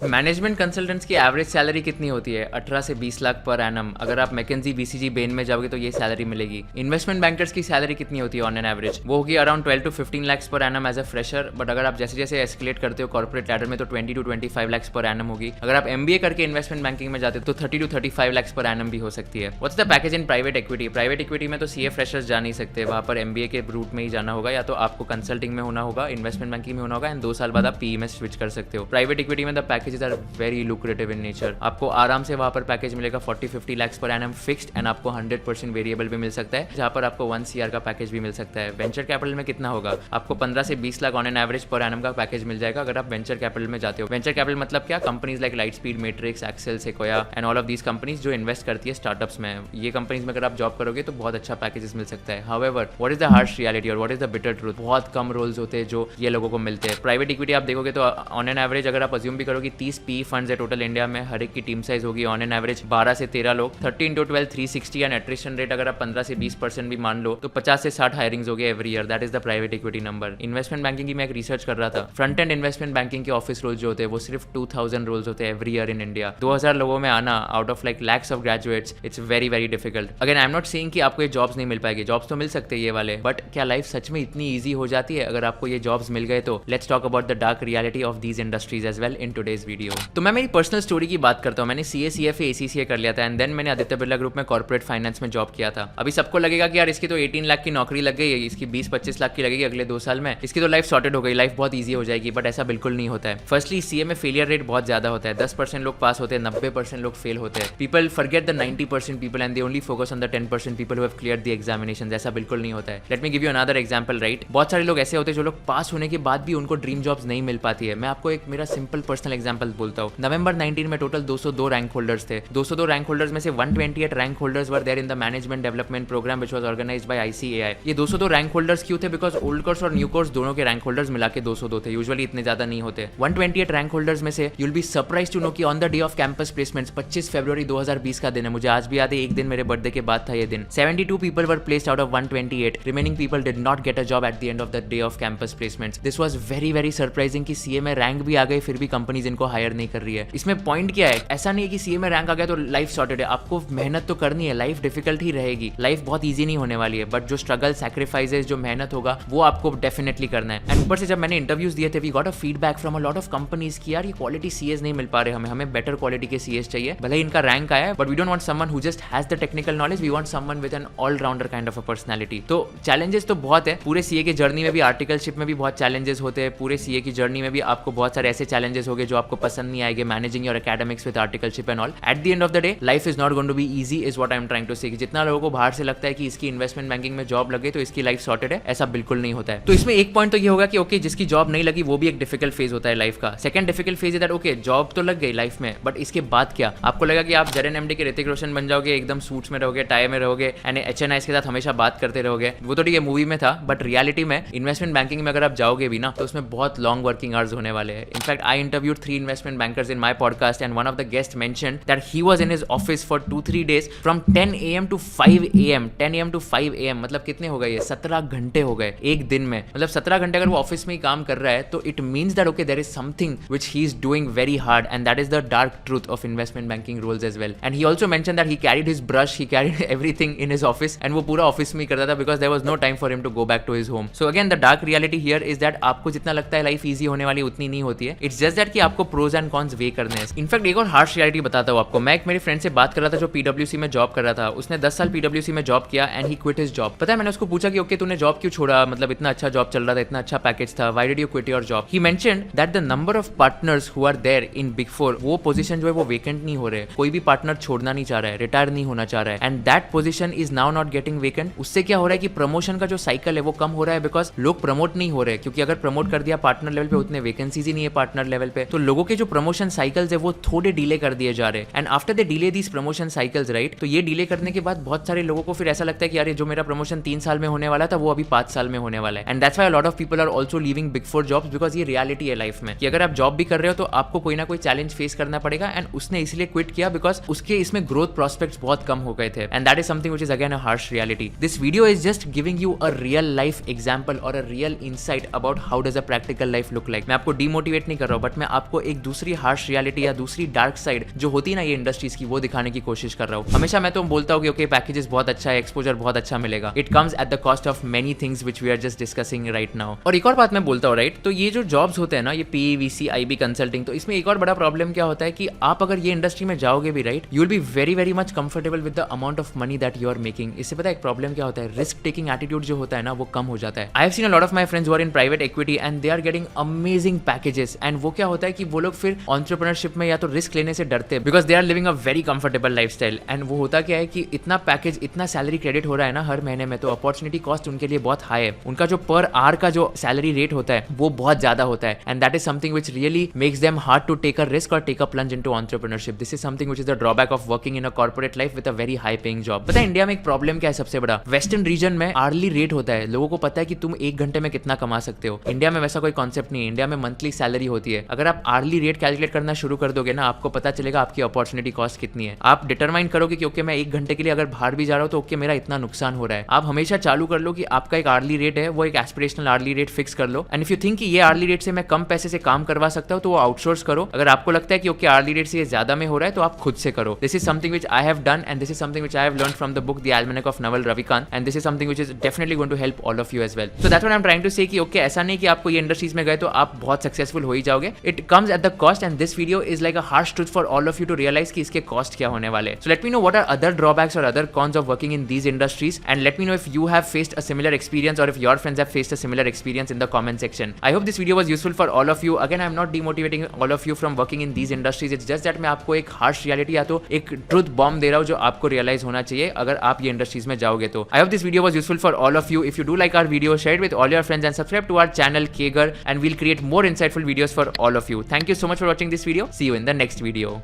Management consultants की average salary कितनी होती है? 18 से 20 लाख पर एनम। अगर आप मैकेंजी, बीसीजी, बेन में जाओगे तो ये सैलरी मिलेगी। इन्वेस्टमेंट बैंकर्स की सैलरी कितनी होती है ऑन एन एवरेज? वो होगी around 12 to 15 lakh per annum as a fresher. But अगर आप जैसे जैसे एस्केलेट करते हो कॉर्पोरेट लैडर में तो 20 to 25 लाख पर एनम होगी। अगर आप एमबीए करके इन्वेस्टमेंट बैंकिंग में जाते हो तो 30 to 35 लाख पर एनम भी हो सकती है। What's the package in private equity? Private equity में तो सीए फ्रेशर्स जा नहीं सकते, वहाँ पर एमबीए के रूट में ही जाना होगा, या तो आपको कंसल्टिंग में होना होगा, इन्वेस्टमेंट बैंकिंग में होना होगा, एंड 2 साल बाद आप पीई में स्विच कर सकते हो। प्राइवेट इक्विटी में the packages are very lucrative in nature. आपको आराम से वहां पर पैकेज मिलेगा 40-50 lakh per annum fixed, and आपको 100% वेरिएबल भी मिल सकता है, जहां पर आपको 1 CR का पैकेज भी मिल सकता है। वेंचर कैपिटल में कितना होगा? आपको 15 से 20 lakh on an average per annum का पैकेज मिल जाएगा अगर आप वेंचर कैपिटल में जाते हो। वेंचर कैपिटल मतलब क्या? Companies like Lightspeed, Matrix, Accel, Sequoia and all of these companies जो इन्वेस्ट करती है स्टार्टअप्स में। ये कंपनीज में अगर आप जॉब करोगे तो बहुत अच्छा पैकेजेस मिल सकता है। However what is the harsh reality और what is the bitter truth? बहुत कम रोल्स होते हैं जो ये लोगों को मिलते हैं। प्राइवेट इक्विटी आप देखोगे तो ऑन एन एवरेज अगर आप अज्यूम भी करोगे 30 पी फंड्स है टोटल इंडिया में, हर एक की टीम साइज होगी ऑन एन एवरेज 12 से 13 लोग, 30 into 12 360, एंड एट्रिशन रेट अगर आप 15 से 20% भी मान लो तो 50 से 60 हायरिंग्स हो गए every year. That is the private equity number. Investment banking की मैं एक रिसर्च कर रहा था, फ्रंट एंड इन्वेस्टमेंट बैंकिंग के ऑफिस रोल्स जो होते हैं वो सिर्फ 2000 रोल्स होते हैं एवरी ईयर इन इंडिया। 2000 लोगों में आना out of like lakhs of graduates, it's very very difficult. Again I am not saying कि आपको ये जॉब्स नहीं मिल पाएगी, जॉब्स तो मिल सकते हैं ये वाले, बट क्या लाइफ सच में इतनी ईजी हो जाती है अगर आपको ये जॉब्स मिल गए तो? Let's talk about the dark reality of these industries as well in today's video. तो मैं मेरी पर्सनल स्टोरी की बात करता हूँ। मैंने सीए, सीएफए, एसीसीए कर लिया था, एंड देन मैंने आदित्य बिरला ग्रुप में कॉर्पोरेट फाइनेंस में जॉब किया था। अभी सबको लगेगा कि यार इसकी तो 18 लाख की नौकरी लग गई है, इसकी 20-25 लाख की लगेगी अगले 2 साल में, इसकी तो लाइफ सॉर्टेड हो गई, लाइफ बहुत ईजी हो जाएगी। बट ऐसा बिल्कुल नहीं होता है। फर्स्टली सीए में फेलियर रेट बहुत ज्यादा होता है, 10% लोग पास होते हैं, 90% लोग फेल होते हैं। People forget the 90% people and they only focus on the 10% people who have cleared the examinations. ऐसा बिल्कुल नहीं होता है। Let me give you another example, right? बहुत सारे लोग ऐसे होते हैं जो लोग पास होने के बाद भी उनको ड्रीम जॉब्स नहीं मिल पाती है। मैं आपको एक मेरा सिंपल पर्सनल एग्जांपल बोलता हूँ। नवंबर 19 में टोटल 202 रैंक होल्डर्स थे। 202 रैंक होल्डर्स में से 128 rank holders were there in the management development program which was organized by ICAI। ये 202 रैंक होल्डर्स क्यों थे? बिकॉज ओल्ड कोर्स और न्यू कोर्स दोनों के रैंक होल्डर्स मिला के 202 थे। यूजुअली इतने ज्यादा नहीं होते। 128 रैंक होल्डर्स में से you will be surprised to know कि on the day of campus placements 25 फरवरी 2020 का दिन है, मुझे आज भी याद है, एक दिन मेरे बर्थडे के बाद था ये दिन। 72 people were placed out of 128। Remaining people did not get a job eight the end of the day of campus placements. This was very very surprising कि सीए में रैंक भी आ गए फिर भी कंपनीज इनको हायर नहीं कर रही है। इसमें पॉइंट क्या है? ऐसा नहीं है कि सीए में रैंक आ गया तो लाइफ सॉर्टेड है। आपको मेहनत तो करनी है, लाइफ डिफिकल्ट ही रहेगी, लाइफ बहुत ईजी नहीं होने वाली है, बट जो स्ट्रगल, सैक्रिफाइसेस, जो मेहनत होगा वो आपको डेफिनेटली करना है। एंड ऊपर से जब मैंने इंटरव्यूज दिए थे we got a feedback from a lot of companies कि यार ये क्वालिटी सीएस नहीं मिल पा रहे हमें बेटर क्वालिटी के सीएस चाहिए। भले ही इनका रैंक आया है but we don't want someone who just has the technical knowledge, we want someone with an allrounder kind of a personality. तो चैलेंजेस तो बहुत है पूरे सीए की जर्नी में भी, आर्टिकलशिप में भी बहुत चैलेंजेस होते हैं। पूरे सीए की जर्नी में भी आपको बहुत सारे ऐसे चैलेंजेस होंगे जो आपको पसंद नहीं आएंगे, managing your academics with articleship and all. At the end of the day life is not going to be easy is what I am trying to say. जितना लोगों को बाहर से लगता है कि इसकी इन्वेस्टमेंट बैंकिंग में जॉब लगे तो इसकी लाइफ सॉर्टेड है, ऐसा बिल्कुल नहीं होता है। तो इसमें एक पॉइंट तो ये होगा कि ओके जिसकी जॉब नहीं लगी वो भी एक डिफिकल्ट फेज होता है लाइफ का। Second difficult phase is that okay job तो लग गई लाइफ में बट इसके बाद क्या? आपको लगा कि आप जरन एमडी के ऋतिक रोशन बन जाओगे, एकदम सूट्स में रहोगे, टाई में रहोगे एंड HNIs के साथ हमेशा बात करते रहोगे। वो तो ठीक है मूवी में था, बट रियलिटी में इन्वेस्टमेंट बैंकिंग में अगर आप जाओगे भी ना तो उसमें बहुत लॉन्ग वर्किंग आवर्स होने वाले हैं। In fact I interviewed 3 investment bankers in my podcast and one of the guest mentioned that he was in his office for 2-3 days from 10 AM to 5 AM। 10 AM to 5 AM मतलब कितने हो गए ये? 17 घंटे हो गए एक दिन में। मतलब 17 घंटे अगर वो ऑफिस में ही काम कर रहा है तो it means that okay there is something which he is doing very hard, and that is the dark truth of investment banking roles as well. And he also mentioned that he carried his brush, he carried everything in his office, and वो पूरा office में ही करता था because there was no time for him to go back to his home. So again the dark reality here is that आपको जितना लगता है लाइफ ईजी होने वाली उतनी नहीं होती है। इट्स जस्ट दैट कि आपको प्रोज एंड कॉन्स वे करने हैं। इनफैक्ट एक और हार्श रियलिटी बताता हूँ आपको। मैं एक मेरे फ्रेंड से बात कर रहा था जो PwC में जॉब कर रहा था। उसने 10 साल PwC में जॉब किया and he quit his job. पता है मैंने उसको पूछा कि ओके तूने जॉब क्यों छोड़ा, मतलब इतना अच्छा जॉब चल रहा था, इतना अच्छा पैकेज था, why did you quit your job? He mentioned that the number of partners who are there in big 4, वो पोजीशन जो है वो वेकेंट नहीं हो रहे, कोई भी पार्टनर छोड़ना नहीं चाह रहा है, रिटायर नहीं होना चाह रहा है, and that position is now not getting vacant. उससे क्या हो रहा है कि प्रमोशन का जो साइकिल है वो कम हो रहा है बिकॉज लोग प्रमोट नहीं हो रहे, क्योंकि अगर प्रमोट कर दिया पार्टनर लेवल पे उतने वैकेंसीज ही नहीं है पार्टनर लेवल पे, तो लोगों के जो प्रमोशन साइकिल्स है वो थोड़े डिले कर दिए जा रहे हैं। And after they delay these promotion cycles right, तो ये डिले करने के बाद बहुत सारे लोगों को फिर ऐसा लगता है कि यार जो मेरा प्रमोशन 3 साल में होने वाला था वो अभी 5 साल में होने वाला है। And that's why a lot of people are also leaving big 4 jobs because ये रियलिटी है लाइफ में कि अगर आप जॉब भी कर रहे हो तो आपको कोई ना कोई चैलेंज फेस करना पड़ेगा। एंड उसने इसलिए क्विट किया बिकॉज उसके इसमें ग्रोथ प्रोस्पेक्ट्स बहुत कम हो गए थे, and that is something which is again a harsh reality. This video is just giving you a real life example और a real insight about how does a practical life look like. मैं आपको demotivate नहीं कर रहा हूं, but मैं आपको एक दूसरी हार्श रियलिटी या दूसरी डार्क साइड जो होती है ना ये इंडस्ट्रीज की, वो दिखाने की कोशिश कर रहा हूँ। हमेशा मैं तो बोलता हूँ कि ओके पैकेजेस बहुत अच्छा है, एक्सपोजर बहुत अच्छा मिलेगा, it comes at the cost of many things which we are just discussing right now. और एक और बात मैं बोलता हूँ राइट, तो ये जो जॉब्स होते हैं ना, ये PVC IB कंसल्टिंग, तो इसमें एक और बड़ा प्रॉब्लम क्या होता है कि आप अगर ये इंडस्ट्री में जाओगे भी right, you will be very very much comfortable with the amount of money that you are making. इससे पता है एक प्रॉब्लम क्या होता है, रिस्क टेकिंग एटीट्यूड जो होता है ना वो कम हो जाता है। I have seen a lot of my friends who are in private equity and they are getting amazing packages, and वो क्या होता है कि वो लोग फिर एंटरप्रेन्योरशिप में या तो रिस्क लेने से डरते हैं because they are living a very comfortable lifestyle. And वो होता क्या है कि इतना पैकेज, इतना सैलरी क्रेडिट हो रहा है ना हर महीने में, तो अपॉर्चुनिटी कॉस्ट उनके लिए बहुत हाई है। उनका जो पर आवर का जो सैलरी रेट होता है वो बहुत ज्यादा होता है, and that is something which really makes them hard to take a risk और take a plunge into entrepreneurship. This is something which is the drawback of working in a corporate life with a very high paying job. पता है India में एक problem क्या है सबसे बड़ा, western region में आर्ली रेट होता है, लोगों को पता है कि तुम 1 घंटे में कितना कमा सकते हो। इंडिया में वैसा कोई कॉन्सेप्ट नहीं है, इंडिया में मंथली सैलरी होती है। अगर आप आर्ली रेट कैलकुलेट करना शुरू कर दोगे ना, आपको पता चलेगा आपकी अपॉर्चुनिटी कॉस्ट कितनी है। आप डिटरमाइन करोगे कि ओके मैं 1 घंटे के लिए अगर बाहर भी जा रहा हूं तो ओके मेरा इतना नुकसान हो रहा है। आप हमेशा चालू कर लो कि आपका एक आर्ली रेट है, वो एक एस्पिरेशनल आर्ली रेट फिक्स कर लो, एंड इफ यू थिंक कि ये आर्ली रेट से मैं कम पैसे से काम करवा सकता हूं तो वो आउटसोर्स करो। अगर आपको लगता है कि ओके आर्ली रेट से ये ज्यादा में हो रहा है तो आप खुद से करो। This is something which I have done and this is something which I have learned from the book the Almanack of Naval Ravikant, and this is something which is definitely going to help all of you as well. So that's what I am trying to say कि okay ऐसा नहीं कि आपको ये industries में गए तो आप बहुत सक्सेसफुल हो ही जाओगे। It comes at the cost, and this video is like a harsh truth for all of you to realise कि इसके कॉस्ट क्या होने वाले। So let me know what are other drawbacks और other cons of working in these industries, and let me know if you have faced a similar experience और if your friends have faced a similar experience in the comment section. I hope this video was useful for all of you. Again I am not demotivating all of you from working in these industries, it's just that मैं आपको एक harsh reality या तो एक truth bomb दे रहा हूं जो आपको रियलाइज होना चाहिए अगर आप ये इंडस्ट्रीज में जाओगे तो। I hope this video was useful for all of you. If you do like our video, share it with all your friends and subscribe to our channel Kegar, and we'll create more insightful videos for all of you. Thank you so much for watching this video. See you in the next video.